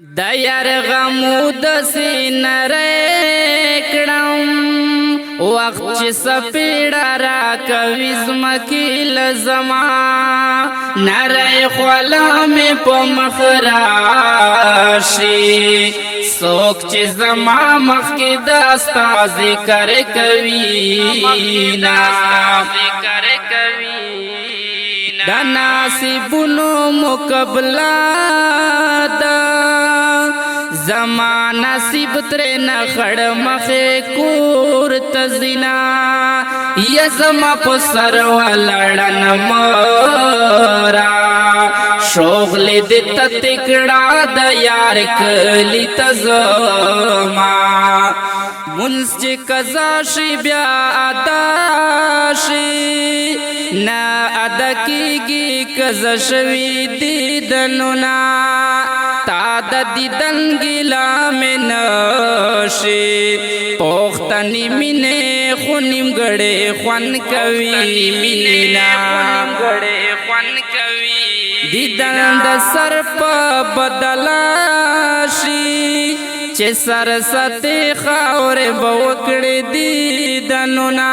د یار غمو د سینره کړم وخت چې سپیړه را کوي زمکې لزما نری خوله مې په مخ راشي څوک چې زما مخکې دستا ذکر کوي نا د نصیبونو مقابله ده زما نصیب تر نه خړ مخې کور تزنا یا زما په سر ولړن مورا شوغل دې تکړه د یار کلی تزما منس چې قضا شي بیا ادا شي نا ادا کیږي قضا شوي دیدنو نا تا د دیدن ګلا مې نشي پوښتنې مینې خو نیمګړې خوان کوي مینا دیدن د سر په بدلا شي چې سر ستې خاورې به وکړې دیدنو نا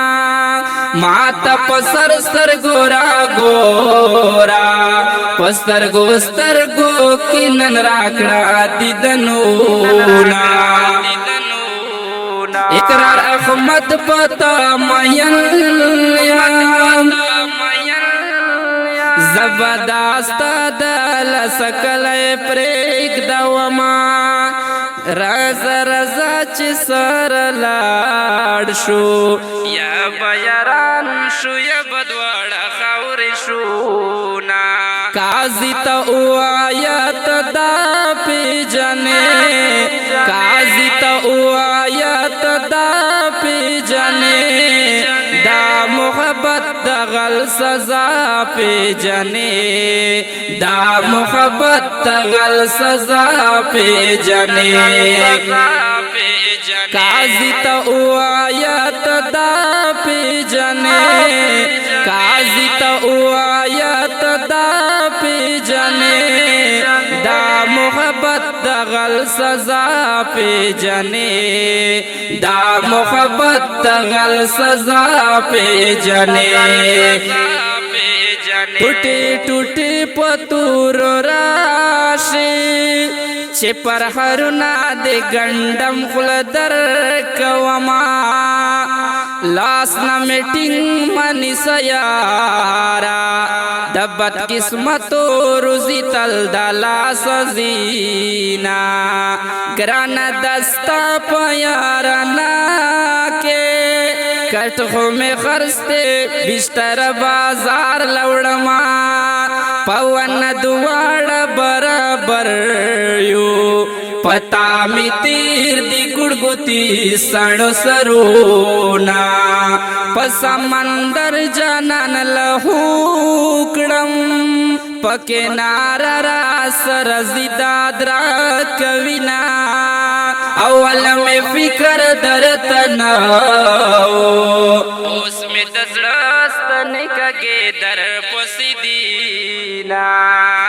ما ته په سر سترګو راګورا په سترګو کې نن راکړه دیدنو نا اقرار احمد پتا مین زبردست دل سکلې پریک دوما رازا رازا چې سر لاړ شو یا بیران شو یا بدواړه خاور شو نا قاضی ته آیت دا پیجنې قاضی ته آیت دا پیجنې دا محبت د غل سزا پیجنې دا محبت د غل سزا پیجنې قاضی ته آیت دا پیجنې قاضی ته آیت دا پیجنې دا محبت د غل سزا پیجنې دا محبت د غل سزا پیجنې ټوټي ټوټي پتور راشي چې پر هرنا د ګندم خل در کوما لاس نه میټینګ منی سیارا د بد قسمت روزي تل د لاس زینا ګران دستا پیارنا کې کټ خو می خرسته بستر بازار لوړما پون دواړ برابر یو پتا می تیر دی ګړګوتی سړ سرونا پسمندر جانان لهو کړم پکې نار را سر زیداد را کوینا اول می فکر درتنا اوس می دزړست نکګه در پسیدینا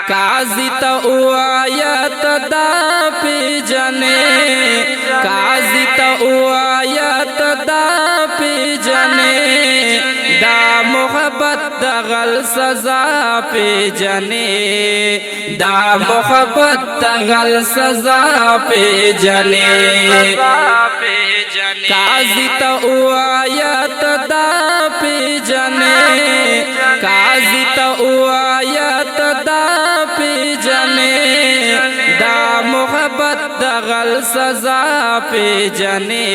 قاضی ته آیت دا پیجنې قاضی ته آیت دا پیجنې دا محبت د غل سزا پیجنې دا محبت د غل سزا پیجنې قاضی ته آیت دا پیجنې قاضی ته آیت دا پیجنې دا محبت د غل سزا پیجنې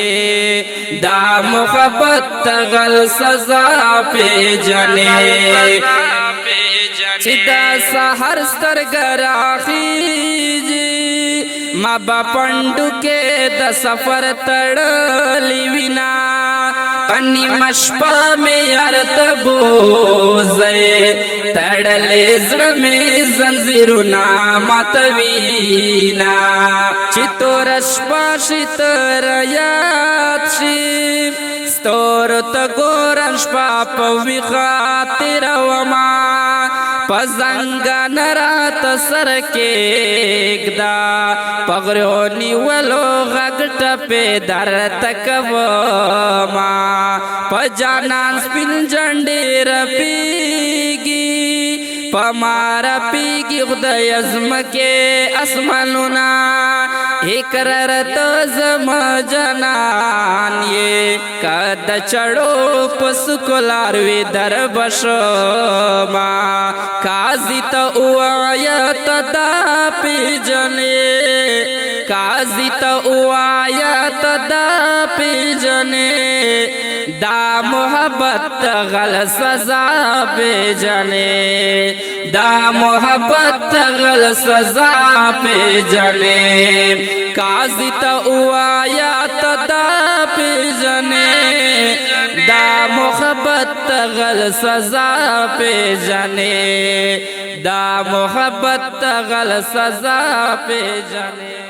دا محبت د غل سزا پیجنې چې دا سحر سترګې راخیږي ما با پندو کې د سفر تړلې وینا پنی مشپا میں ارتبوزے تڑلے زړه میں زنجیرونه ماتوینا چې تور شپه شي تر یاد شي ستور ته ګورم شپه په وی خاطر وما पजंगन रात सर के एकदा पगरो निवलो गगट पे दर तक वो माँ पजानान स्पिन झंडे रपीगी पमारा पीगी खुदाई अज़म के असमानुना एकरर तो जम जनान ये कद चढ़ो पसुकुलारवी दर बशमा काजी तो उआयत दा पिजने काजी तो उआयत दा पिजने दा मोहब्बत गल सजा पे जने दा मोहब्बत गल सजा पे जने काजी तो उआयत दा पे जने दा मोहब्बत गल सजा पे जने दा मोहब्बत गल सजा पे जने।